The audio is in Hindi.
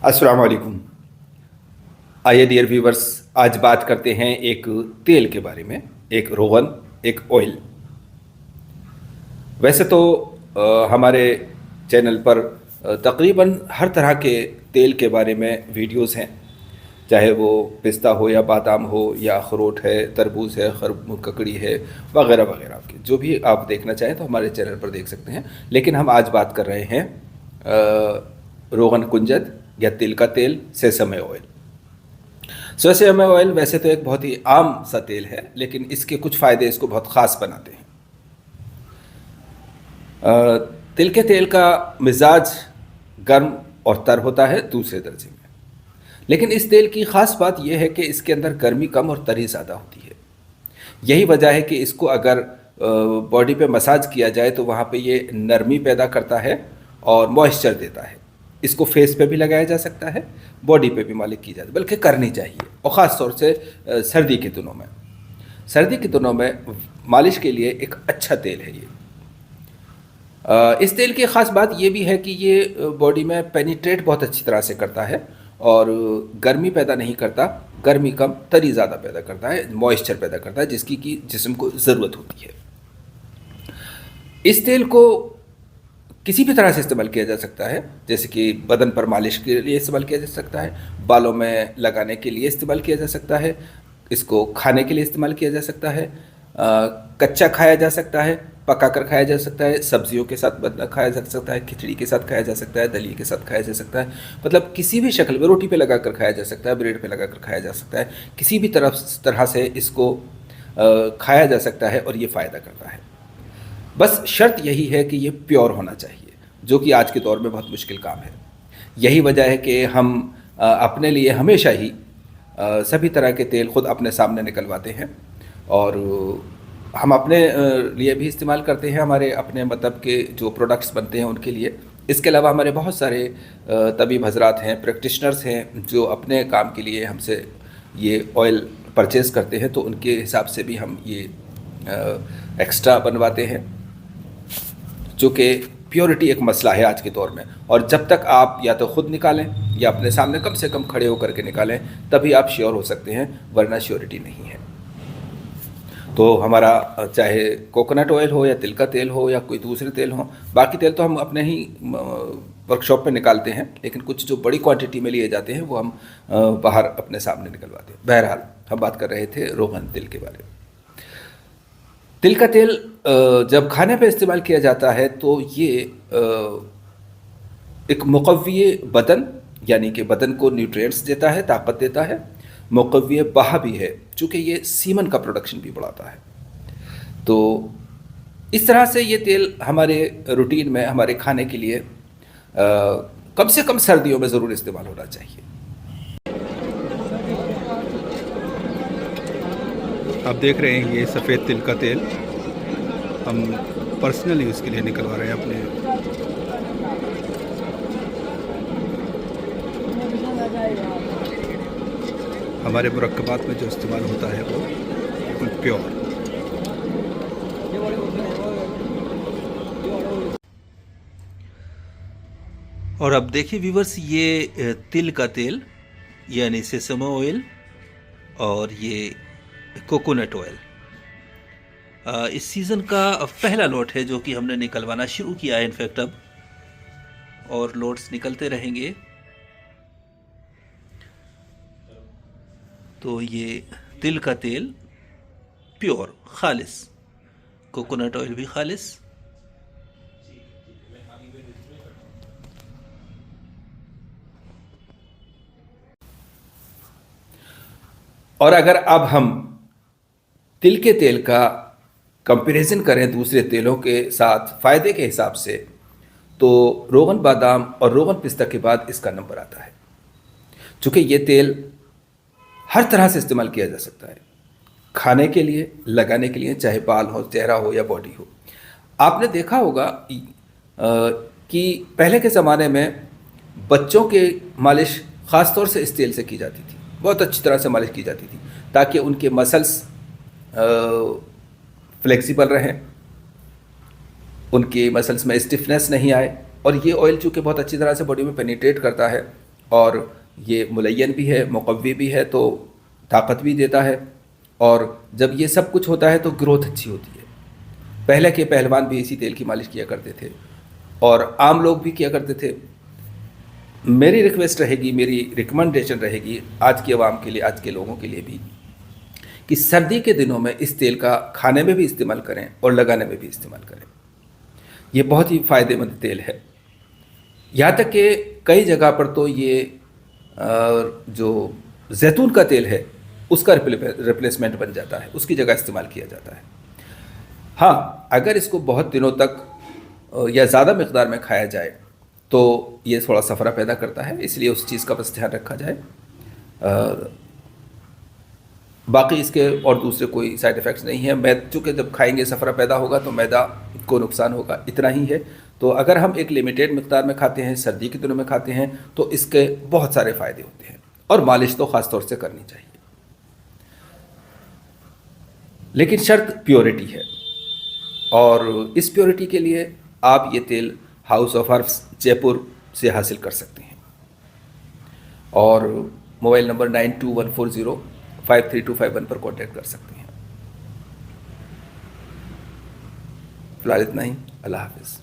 अस्सलाम वालेकुम। आइए डियर व्यूवर्स, आज बात करते हैं एक तेल के बारे में, एक रोगन, एक ऑयल। वैसे तो हमारे चैनल पर तकरीबन हर तरह के तेल के बारे में वीडियोस हैं, चाहे वो पिस्ता हो या बादाम हो या अखरोट है, तरबूज है, ककड़ी है, वगैरह वगैरह। आपके जो भी आप देखना चाहें तो हमारे चैनल पर देख सकते हैं। लेकिन हम आज बात कर रहे हैं रोगन कुंजद या तिल का तेल, सेसमे ऑयल। सेसमे ऑयल वैसे तो एक बहुत ही आम सा तेल है, लेकिन इसके कुछ फ़ायदे इसको बहुत ख़ास बनाते हैं। तिल के तेल का मिजाज गर्म और तर होता है दूसरे दर्जे में। लेकिन इस तेल की ख़ास बात यह है कि इसके अंदर गर्मी कम और तरी ज़्यादा होती है। यही वजह है कि इसको अगर बॉडी पे मसाज किया जाए तो वहाँ पे ये नरमी पैदा करता है और मॉइस्चर देता है। इसको फेस पे भी लगाया जा सकता है, बॉडी पे भी मालिश की जाती है, बल्कि करनी चाहिए। और ख़ास तौर से सर्दी के दिनों में मालिश के लिए एक अच्छा तेल है ये। इस तेल की ख़ास बात ये भी है कि ये बॉडी में पेनिट्रेट बहुत अच्छी तरह से करता है और गर्मी पैदा नहीं करता, गर्मी कम तरी ज़्यादा पैदा करता है, मॉइस्चर पैदा करता है जिसकी कि जिस्म को ज़रूरत होती है। इस तेल को किसी भी तरह से इस्तेमाल किया जा सकता है, जैसे कि बदन पर मालिश के लिए इस्तेमाल किया जा सकता है, बालों में लगाने के लिए इस्तेमाल किया जा सकता है, इसको खाने के लिए इस्तेमाल किया जा सकता है, कच्चा खाया जा सकता है, पका कर खाया जा सकता है, सब्जियों के साथ खाया जा सकता है, खिचड़ी के साथ खाया जा सकता है, दलिए के साथ खाया जा सकता है। मतलब किसी भी शक्ल में रोटी पे लगा कर खाया जा सकता है, ब्रेड पे लगा कर खाया जा सकता है, किसी भी तरह से इसको खाया जा सकता है और ये फ़ायदा करता है। बस शर्त यही है कि ये प्योर होना चाहिए, जो कि आज के दौर में बहुत मुश्किल काम है। यही वजह है कि हम अपने लिए हमेशा ही सभी तरह के तेल खुद अपने सामने निकलवाते हैं और हम अपने लिए भी इस्तेमाल करते हैं, हमारे अपने मतलब के जो प्रोडक्ट्स बनते हैं उनके लिए। इसके अलावा हमारे बहुत सारे तबीब हजरात हैं, प्रैक्टिशनर्स हैं, जो अपने काम के लिए हमसे ये ऑयल परचेज़ करते हैं, तो उनके हिसाब से भी हम ये एक्स्ट्रा बनवाते हैं, जो कि प्योरिटी एक मसला है आज के दौर में। और जब तक आप या तो ख़ुद निकालें या अपने सामने कम से कम खड़े होकर के निकालें, तभी आप श्योर हो सकते हैं, वरना श्योरिटी नहीं है। तो हमारा चाहे कोकोनट ऑयल हो या तिल का तेल हो या कोई दूसरे तेल हो, बाकी तेल तो हम अपने ही वर्कशॉप पे निकालते हैं, लेकिन कुछ जो बड़ी क्वांटिटी में लिए जाते हैं वो हम बाहर अपने सामने निकलवाते हैं। बहरहाल हम बात कर रहे थे रोगन तिल के बारे में। तिल का तेल जब खाने पे इस्तेमाल किया जाता है तो ये एक मुक़व्वी बदन, यानी कि बदन को न्यूट्रिएंट्स देता है, ताकत देता है। मुक़व्वी बहा भी है, चूँकि ये सीमन का प्रोडक्शन भी बढ़ाता है। तो इस तरह से ये तेल हमारे रूटीन में, हमारे खाने के लिए कम से कम सर्दियों में ज़रूर इस्तेमाल होना चाहिए। आप देख रहे हैं ये सफ़ेद तिल का तेल हम पर्सनल यूज़ के लिए निकलवा रहे हैं अपने। हमारे मुरक्कबात में जो इस्तेमाल होता है वो बिल्कुल प्योर। और अब देखिए व्यूवर्स, ये तिल का तेल यानी सेसमे ऑयल और ये कोकोनट ऑयल इस सीज़न का पहला लॉट है जो कि हमने निकलवाना शुरू किया है। इनफैक्ट अब और लॉट्स निकलते रहेंगे। तो ये तिल का तेल प्योर खालिस, कोकोनट ऑयल भी खालिस। और अगर अब हम तिल के तेल का कंपैरिजन करें दूसरे तेलों के साथ फ़ायदे के हिसाब से, तो रोगन बादाम और रोगन पिस्ता के बाद इसका नंबर आता है। चूँकि ये तेल हर तरह से इस्तेमाल किया जा सकता है, खाने के लिए, लगाने के लिए, चाहे बाल हो, चेहरा हो या बॉडी हो। आपने देखा होगा कि पहले के ज़माने में बच्चों के मालिश ख़ास तौर से इस तेल से की जाती थी, बहुत अच्छी तरह से मालिश की जाती थी, ताकि उनके मसल्स फ्लेक्सिबल रहें, उनके मसल्स में स्टिफनेस नहीं आए। और ये ऑयल चूँकि बहुत अच्छी तरह से बॉडी में पेनिट्रेट करता है और ये मुलय्यन भी है, मुक़व्वी भी है, तो ताकत भी देता है। और जब ये सब कुछ होता है तो ग्रोथ अच्छी होती है। पहले के पहलवान भी इसी तेल की मालिश किया करते थे और आम लोग भी किया करते थे। मेरी रिक्वेस्ट रहेगी, मेरी रिकमेंडेशन रहेगी आज की आवाम के लिए, आज के लोगों के लिए भी, कि सर्दी के दिनों में इस तेल का खाने में भी इस्तेमाल करें और लगाने में भी इस्तेमाल करें। ये बहुत ही फ़ायदेमंद तेल है। यहाँ तक कि कई जगह पर तो ये जो जैतून का तेल है उसका रिप्लेसमेंट बन जाता है, उसकी जगह इस्तेमाल किया जाता है। हाँ, अगर इसको बहुत दिनों तक या ज़्यादा मकदार में खाया जाए तो ये थोड़ा सफ़रा पैदा करता है, इसलिए उस चीज़ का बस ध्यान रखा जाए। बाकी इसके और दूसरे कोई साइड इफ़ेक्ट्स नहीं है। चूँकि जब खाएंगे सफ़रा पैदा होगा तो मैदा को नुकसान होगा, इतना ही है। तो अगर हम एक लिमिटेड मिक़दार में खाते हैं, सर्दी के दिनों में खाते हैं, तो इसके बहुत सारे फ़ायदे होते हैं और मालिश तो ख़ास तौर से करनी चाहिए। लेकिन शर्त प्योरिटी है, और इस प्योरिटी के लिए आप ये तेल हाउस ऑफ हर्ब्स जयपुर से हासिल कर सकते हैं। और मोबाइल नंबर 9214053251 पर कॉन्टैक्ट कर सकते हैं। फिलहाल इतना ही। अल्लाह हाफ़िज़।